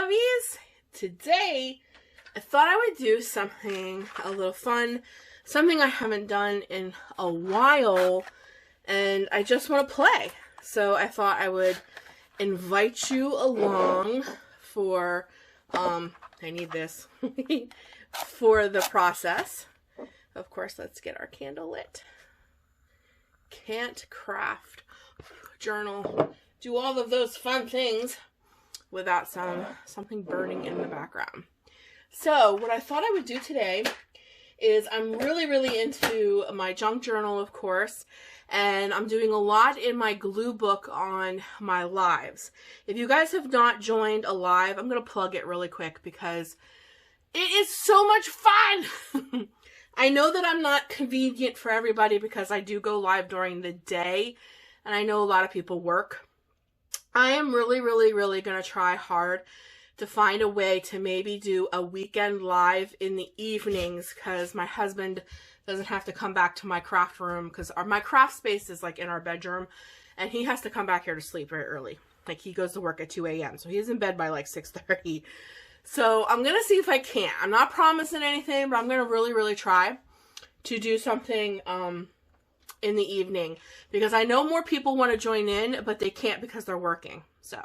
lovies! Today, I thought I would do something a little fun, something I haven't done in a while, and I just want to play. So I thought I would invite you along for, I need this, for the process. Of course, let's get our candle lit. Can't craft, journal, do all of those fun things without something burning in the background. So what I thought I would do today is I'm really into my junk journal, of course, and I'm doing a lot in my glue book on my lives. If you guys have not joined a live, I'm going to plug it really quick because it is so much fun. I know that I'm not convenient for everybody because I do go live during the day, and I know a lot of people work. I am really going to try hard to find a way to maybe do a weekend live in the evenings because my husband doesn't have to come back to my craft room because my craft space is like in our bedroom, and he has to come back here to sleep very early. Like he goes to work at 2 a.m. so he's in bed by like 6:30. So I'm going to see if I can. I'm not promising anything, but I'm going to really try to do something in the evening because I know more people want to join in, but they can't because they're working. So,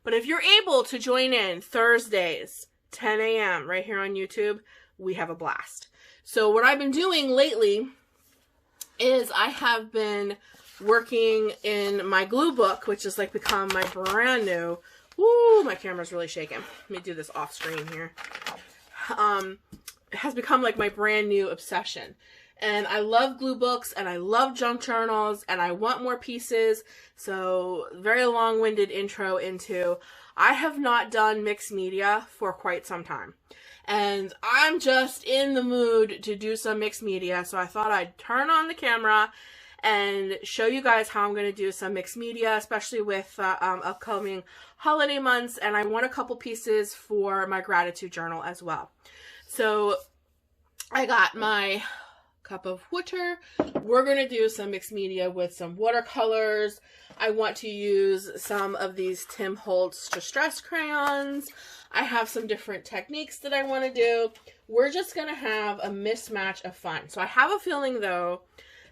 but if you're able to join in Thursdays, 10 a.m. right here on YouTube, we have a blast. So what I've been doing lately is I have been working in my glue book, which has like become my brand new, woo, my camera's really shaking. Let me do this off screen here. It has become like my brand new obsession. And I love glue books, and I love junk journals, and I want more pieces. So, very long-winded intro into, I have not done mixed media for quite some time. And I'm just in the mood to do some mixed media, so I thought I'd turn on the camera and show you guys how I'm going to do some mixed media, especially with upcoming holiday months. And I want a couple pieces for my gratitude journal as well. So, I got my cup of water. We're going to do some mixed media with some watercolors. I want to use some of these Tim Holtz Distress crayons. I have some different techniques that I want to do. We're just going to have a mismatch of fun. So I have a feeling though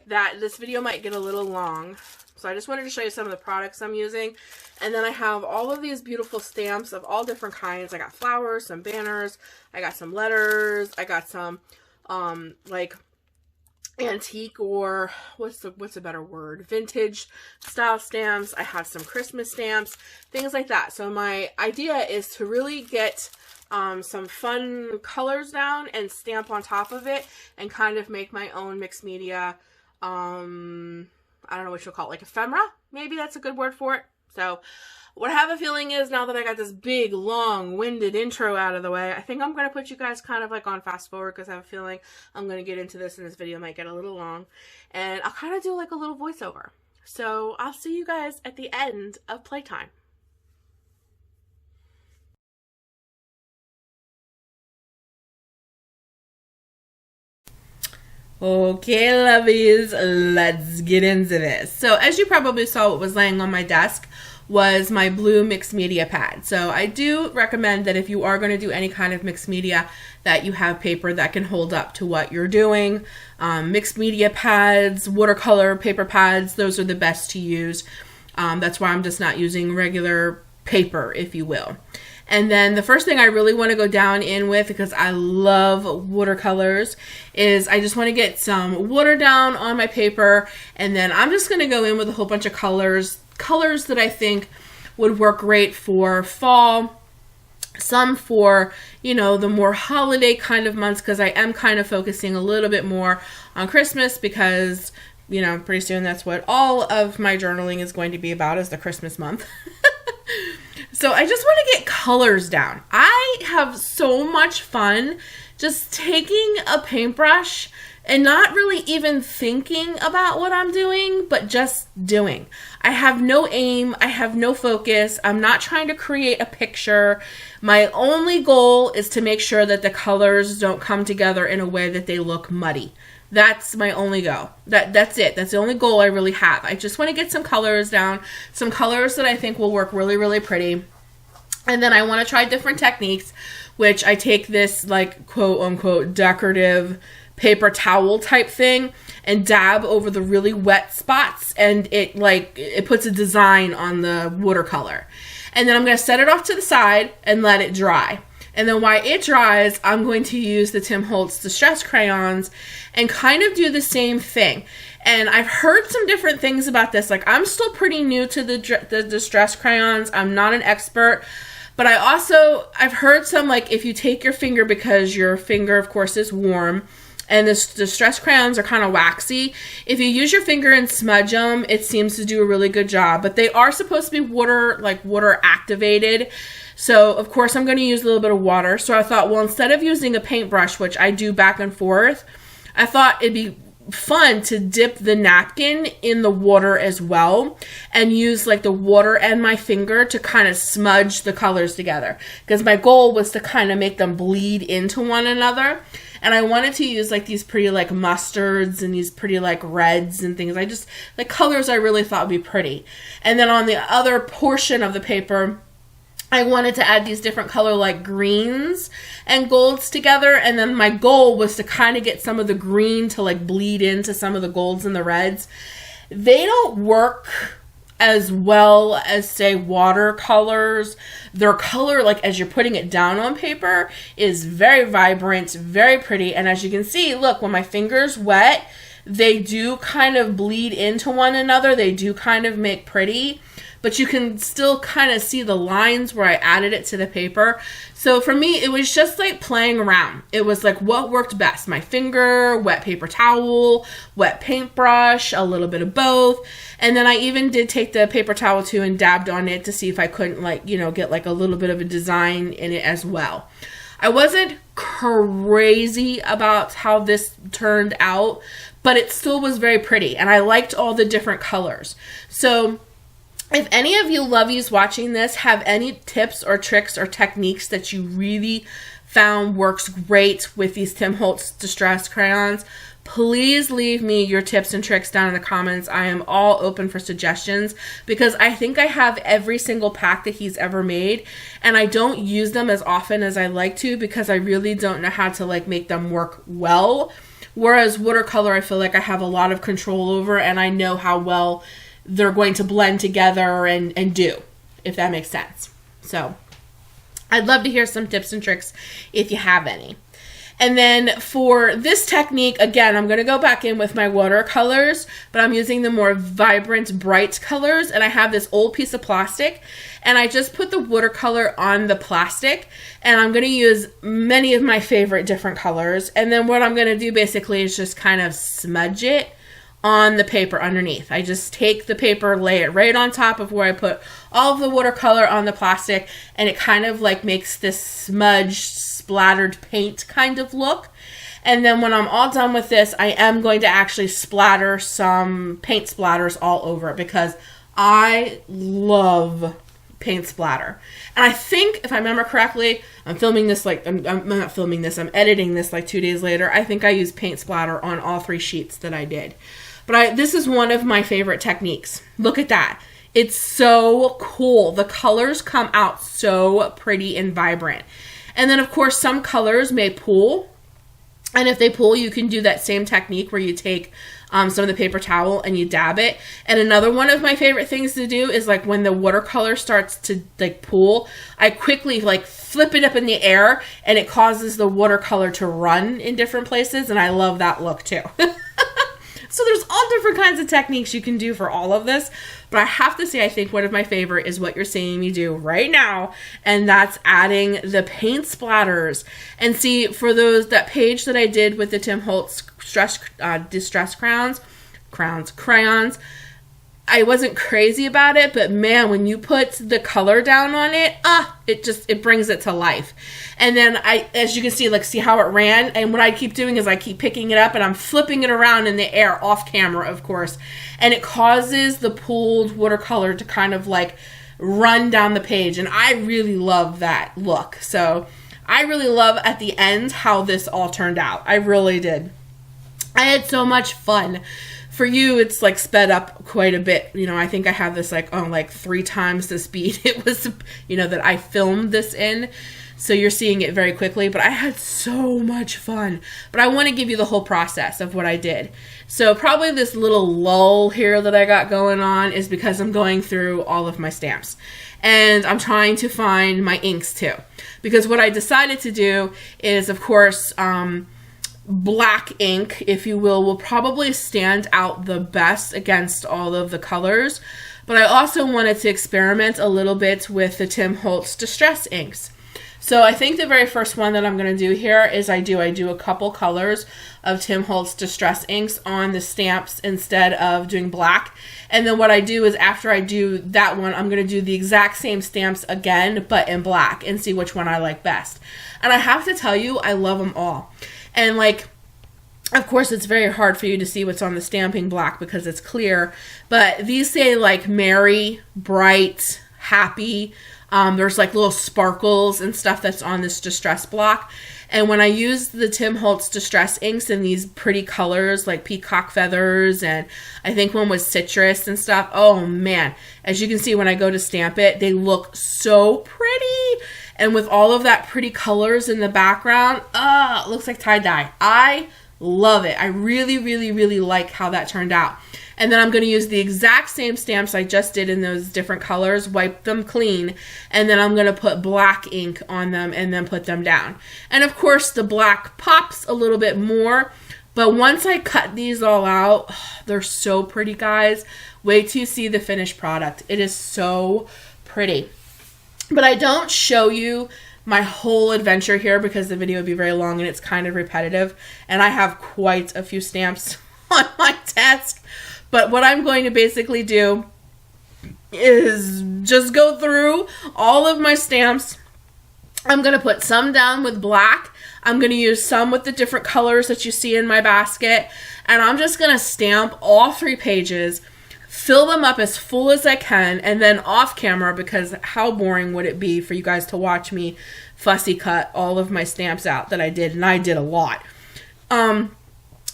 that this video might get a little long. So I just wanted to show you some of the products I'm using. And then I have all of these beautiful stamps of all different kinds. I got flowers, some banners, I got some letters, I got some like antique, or what's a better word, vintage style stamps. I have some Christmas stamps, things like that. So my idea is to really get some fun colors down and stamp on top of it and kind of make my own mixed media, I don't know what you'll call it, like ephemera, maybe that's a good word for it. So what I have a feeling is, now that I got this big, long-winded intro out of the way, I think I'm going to put you guys kind of like on fast forward because I have a feeling I'm going to get into this and this video might get a little long. And I'll kind of do like a little voiceover. So I'll see you guys at the end of playtime. Okay, lovies, let's get into this. So as you probably saw, what was laying on my desk was my blue mixed media pad. So I do recommend that if you are going to do any kind of mixed media, that you have paper that can hold up to what you're doing. Mixed media pads, watercolor paper pads, those are the best to use. That's why I'm just not using regular paper, if you will. And then the first thing I really want to go down in with, because I love watercolors, is I just want to get some water down on my paper, and then I'm just going to go in with a whole bunch of colors that I think would work great for fall, some for, you know, the more holiday kind of months, because I am kind of focusing a little bit more on Christmas because, you know, pretty soon that's what all of my journaling is going to be about, is the Christmas month. So I just want to get colors down. I have so much fun just taking a paintbrush and not really even thinking about what I'm doing, but just doing. I have no aim. I have no focus. I'm not trying to create a picture. My only goal is to make sure that the colors don't come together in a way that they look muddy. That's my only goal. That's it. That's the only goal I really have. I just want to get some colors down, some colors that I think will work really, really pretty. And then I want to try different techniques, which I take this like quote unquote decorative paper towel type thing and dab over the really wet spots, and it puts a design on the watercolor. And then I'm going to set it off to the side and let it dry. And then while it dries, I'm going to use the Tim Holtz Distress crayons and kind of do the same thing. And I've heard some different things about this. Like, I'm still pretty new to the Distress crayons. I'm not an expert. But I've heard some, like, if you take your finger, because your finger, of course, is warm, and the Distress crayons are kind of waxy, if you use your finger and smudge them, it seems to do a really good job. But they are supposed to be water activated. So, of course, I'm going to use a little bit of water. So I thought, well, instead of using a paintbrush, which I do back and forth, I thought it'd be fun to dip the napkin in the water as well and use like the water and my finger to kind of smudge the colors together, because my goal was to kind of make them bleed into one another. And I wanted to use like these pretty like mustards and these pretty like reds and things. I just like colors I really thought would be pretty. And then on the other portion of the paper, I wanted to add these different color like greens and golds together, and then my goal was to kind of get some of the green to like bleed into some of the golds and the reds. They don't work as well as, say, watercolors. Their color, like as you're putting it down on paper, is very vibrant, very pretty, and as you can see, look, when my finger's wet, they do kind of bleed into one another. They do kind of make pretty. But you can still kind of see the lines where I added it to the paper. So for me, it was just like playing around. It was like what worked best. My finger, wet paper towel, wet paintbrush, a little bit of both. And then I even did take the paper towel too and dabbed on it to see if I couldn't get like a little bit of a design in it as well. I wasn't crazy about how this turned out, but it still was very pretty. And I liked all the different colors. So if any of you lovies watching this have any tips or tricks or techniques that you really found works great with these Tim Holtz Distress crayons, please leave me your tips and tricks down in the comments. I am all open for suggestions, because I think I have every single pack that he's ever made, and I don't use them as often as I like to because I really don't know how to like make them work well. Whereas watercolor, I feel like I have a lot of control over, and I know how well they're going to blend together and do, if that makes sense. So I'd love to hear some tips and tricks if you have any. And then for this technique, again, I'm going to go back in with my watercolors, but I'm using the more vibrant, bright colors. And I have this old piece of plastic, and I just put the watercolor on the plastic, and I'm going to use many of my favorite different colors. And then what I'm going to do basically is just kind of smudge it on the paper underneath. I just take the paper, lay it right on top of where I put all of the watercolor on the plastic, and it kind of like makes this smudged, splattered paint kind of look. And then when I'm all done with this, I am going to actually splatter some paint splatters all over it, because I love paint splatter. And I think, if I remember correctly, I'm editing this like 2 days later. I think I used paint splatter on all 3 sheets that I did. But this is one of my favorite techniques. Look at that. It's so cool. The colors come out so pretty and vibrant. And then, of course, some colors may pool. And if they pool, you can do that same technique where you take some of the paper towel and you dab it. And another one of my favorite things to do is like when the watercolor starts to like pool, I quickly like flip it up in the air, and it causes the watercolor to run in different places. And I love that look too. So there's all different kinds of techniques you can do for all of this. But I have to say, I think one of my favorite is what you're seeing me do right now. And that's adding the paint splatters. And see, for that page that I did with the Tim Holtz Distress crayons, I wasn't crazy about it, but man, when you put the color down on it, it brings it to life. And then as you can see, like, see how it ran? And what I keep doing is I keep picking it up and I'm flipping it around in the air, off camera, of course. And it causes the pooled watercolor to kind of like run down the page. And I really love that look. So I really love at the end how this all turned out. I really did. I had so much fun For you, it's like sped up quite a bit. You know, I think I have this like on like 3 times the speed it was, you know, that I filmed this in. So you're seeing it very quickly, but I had so much fun. But I want to give you the whole process of what I did. So probably this little lull here that I got going on is because I'm going through all of my stamps. And I'm trying to find my inks too. Because what I decided to do is, of course, black ink, if you will probably stand out the best against all of the colors. But I also wanted to experiment a little bit with the Tim Holtz Distress inks. So I think the very first one that I'm going to do here is I do a couple colors of Tim Holtz Distress inks on the stamps instead of doing black. And then what I do is after I do that one, I'm going to do the exact same stamps again, but in black, and see which one I like best. And I have to tell you, I love them all. And like, of course, it's very hard for you to see what's on the stamping block because it's clear. But these say like merry, bright, happy. There's like little sparkles and stuff that's on this distress block. And when I use the Tim Holtz Distress inks in these pretty colors like peacock feathers, and I think one was citrus and stuff, oh man, as you can see when I go to stamp it, they look so pretty. And with all of that pretty colors in the background, it looks like tie-dye. I love it. I really, really, really like how that turned out. And then I'm going to use the exact same stamps I just did in those different colors, wipe them clean, and then I'm going to put black ink on them and then put them down. And of course, the black pops a little bit more, but once I cut these all out, they're so pretty, guys. Wait till you see the finished product. It is so pretty. But I don't show you my whole adventure here because the video would be very long and it's kind of repetitive, and I have quite a few stamps on my desk. But what I'm going to basically do is just go through all of my stamps. I'm going to put some down with black. I'm going to use some with the different colors that you see in my basket. And I'm just going to stamp all 3 pages, fill them up as full as I can, and then off camera, because how boring would it be for you guys to watch me fussy cut all of my stamps out that I did, and I did a lot.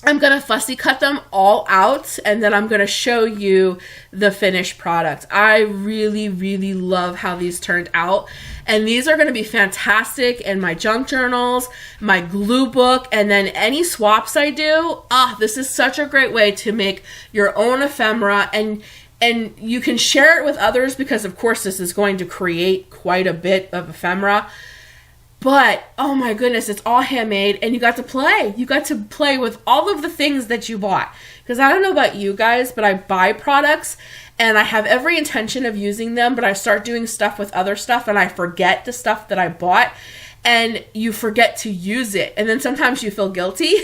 I'm going to fussy cut them all out, and then I'm going to show you the finished product. I really, really love how these turned out, and these are going to be fantastic in my junk journals, my glue book, and then any swaps I do. This is such a great way to make your own ephemera, and you can share it with others because, of course, this is going to create quite a bit of ephemera. But, oh my goodness, it's all handmade, and you got to play. You got to play with all of the things that you bought. Because I don't know about you guys, but I buy products, and I have every intention of using them, but I start doing stuff with other stuff, and I forget the stuff that I bought, and you forget to use it. And then sometimes you feel guilty.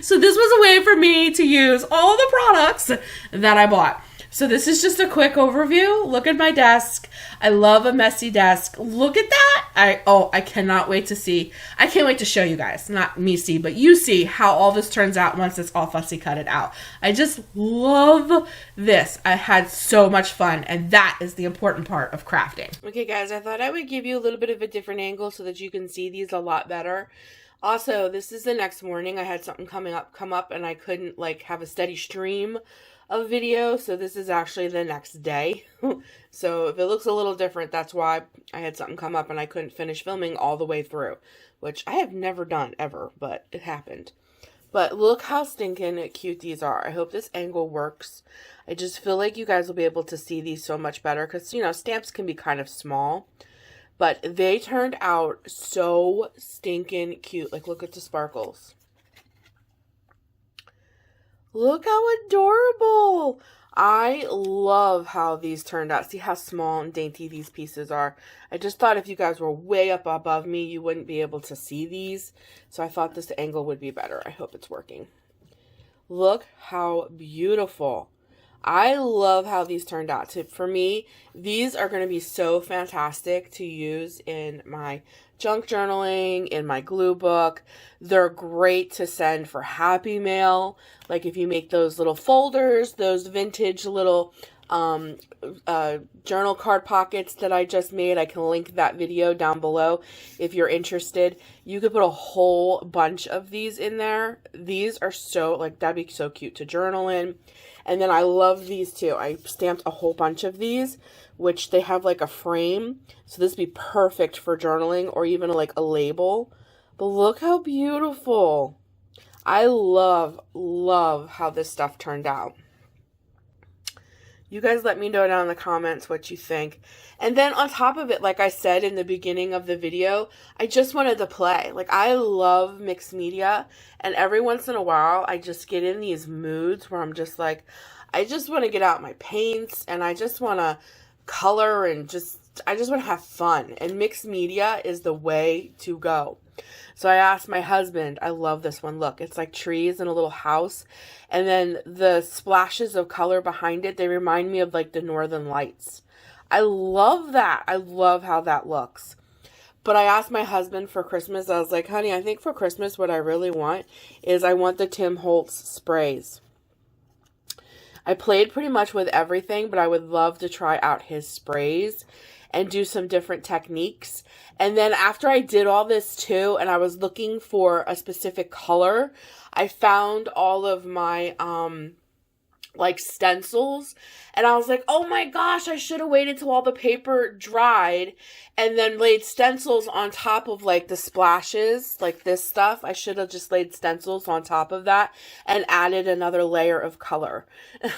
So this was a way for me to use all the products that I bought. So this is just a quick overview. Look at my desk. I love a messy desk. Look at that. I cannot wait to see. I can't wait to show you guys. Not me see, but you see how all this turns out once it's all fussy cutted out. I just love this. I had so much fun, and that is the important part of crafting. Okay guys, I thought I would give you a little bit of a different angle so that you can see these a lot better. Also, this is the next morning. I had something come up and I couldn't like have a steady stream of video, so this is actually the next day. So if it looks a little different, that's why I had something come up and I couldn't finish filming all the way through, which I have never done ever, but it happened. But look how stinking cute these are. I hope this angle works. I just feel like you guys will be able to see these so much better because, you know, stamps can be kind of small, but they turned out so stinking cute. Like, look at the sparkles. Look how adorable. I love how these turned out. See how small and dainty these pieces are. I just thought if you guys were way up above me, you wouldn't be able to see these. So I thought this angle would be better. I hope it's working. Look how beautiful. I love how these turned out. For me, these are going to be so fantastic to use in my junk journaling, in my glue book. They're great to send for Happy Mail. Like if you make those little folders, those vintage little journal card pockets that I just made. I can link that video down below if you're interested. You could put a whole bunch of these in there. These are so, like, that'd be so cute to journal in. And then I love these too. I stamped a whole bunch of these, which they have like a frame. So this would be perfect for journaling or even like a label. But look how beautiful. I love how this stuff turned out. You guys let me know down in the comments what you think. And then on top of it, like I said in the beginning of the video, I just wanted to play. Like, I love mixed media. And every once in a while, I just get in these moods where I'm just like, I just want to get out my paints and I just want to color and I just want to have fun. And mixed media is the way to go. So I asked my husband, I love this one. Look, it's like trees in a little house. And then the splashes of color behind it, they remind me of like the Northern Lights. I love that. I love how that looks. But I asked my husband for Christmas, I was like, honey, I think for Christmas what I really want is I want the Tim Holtz sprays. I played pretty much with everything, but I would love to try out his sprays and do some different techniques. And then after I did all this too, and I was looking for a specific color, I found all of my, like stencils, and I was like, oh my gosh, I should have waited till all the paper dried and then laid stencils on top of like the splashes, like this stuff. I should have just laid stencils on top of that and added another layer of color. I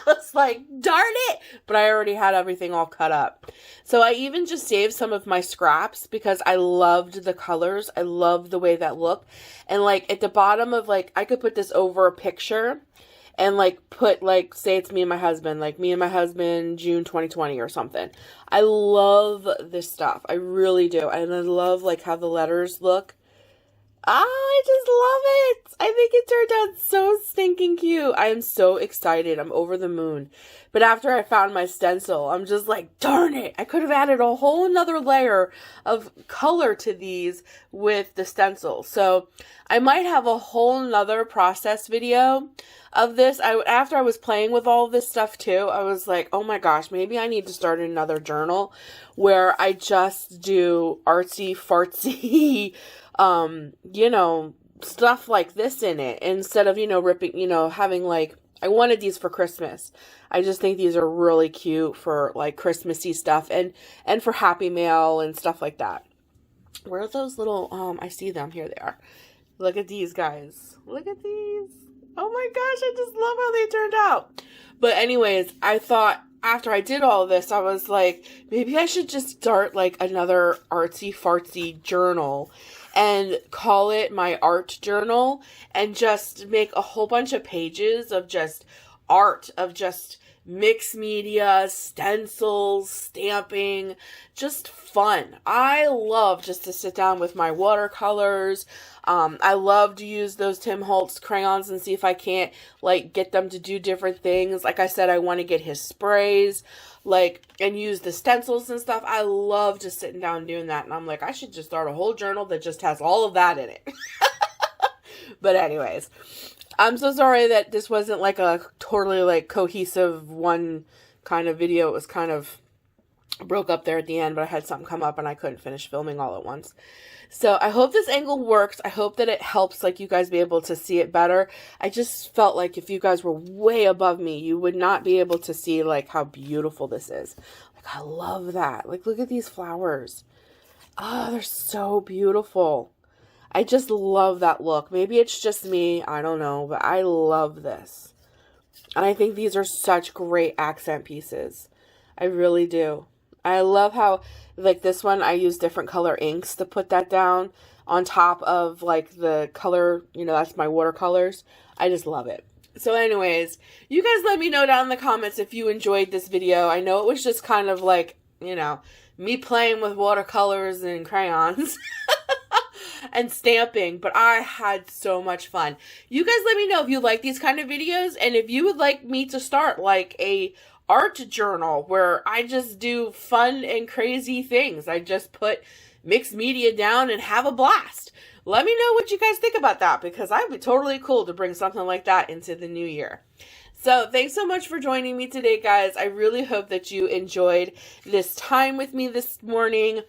was like, darn it, but I already had everything all cut up. So I even just saved some of my scraps because I loved the colors. I loved the way that looked. And like at the bottom of like, I could put this over a picture and like put like, say it's me and my husband, like me and my husband, June 2020 or something. I love this stuff. I really do. And I love like how the letters look. I just love it. I think it turned out so stinking cute. I am so excited. I'm over the moon. But after I found my stencil, I'm just like, darn it. I could have added a whole nother layer of color to these with the stencil. So I might have a whole nother process video of this. After I was playing with all this stuff too, I was like, oh my gosh, maybe I need to start another journal where I just do artsy fartsy you know, stuff like this in it instead of, you know, ripping, you know, having like, I wanted these for Christmas. I just think these are really cute for like Christmassy stuff and for Happy Mail and stuff like that. Where are those little, I see them. Here they are. Look at these guys. Look at these. Oh my gosh, I just love how they turned out. But anyways, I thought after I did all of this, I was like, maybe I should just start like another artsy fartsy journal and call it my art journal and just make a whole bunch of pages of just art, of just mixed media, stencils, stamping, just fun. I love just to sit down with my watercolors. I love to use those Tim Holtz crayons and see if I can't like get them to do different things. Like I said, I want to get his sprays, like, and use the stencils and stuff. I love just sitting down and doing that. And I'm like, I should just start a whole journal that just has all of that in it. But anyways, I'm so sorry that this wasn't like a totally like cohesive one kind of video. It was kind of broke up there at the end, but I had something come up and I couldn't finish filming all at once. So I hope this angle works. I hope that it helps like you guys be able to see it better. I just felt like if you guys were way above me, you would not be able to see like how beautiful this is. Like, I love that. Like, look at these flowers. Oh, they're so beautiful. I just love that look. Maybe it's just me. I don't know, but I love this. And I think these are such great accent pieces. I really do. I love how, like this one, I use different color inks to put that down on top of like the color, you know, that's my watercolors. I just love it. So anyways, you guys let me know down in the comments if you enjoyed this video. I know it was just kind of like, you know, me playing with watercolors and crayons and stamping, but I had so much fun. You guys let me know if you like these kind of videos and if you would like me to start like a art journal where I just do fun and crazy things. I just put mixed media down and have a blast. Let me know what you guys think about that because I'd be totally cool to bring something like that into the new year. So thanks so much for joining me today, guys. I really hope that you enjoyed this time with me this morning,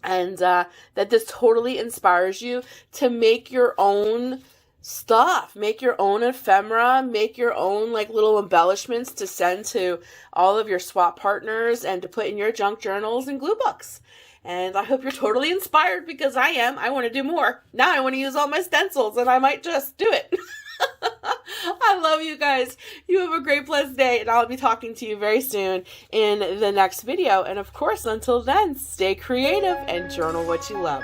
and that this totally inspires you to make your own stuff, make your own ephemera, make your own like little embellishments to send to all of your swap partners and to put in your junk journals and glue books. And I hope you're totally inspired, because I am. I want to do more. Now I want to use all my stencils, and I might just do it. I love you guys. You have a great, blessed day, and I'll be talking to you very soon in the next video. And of course, until then, stay creative and journal what you love.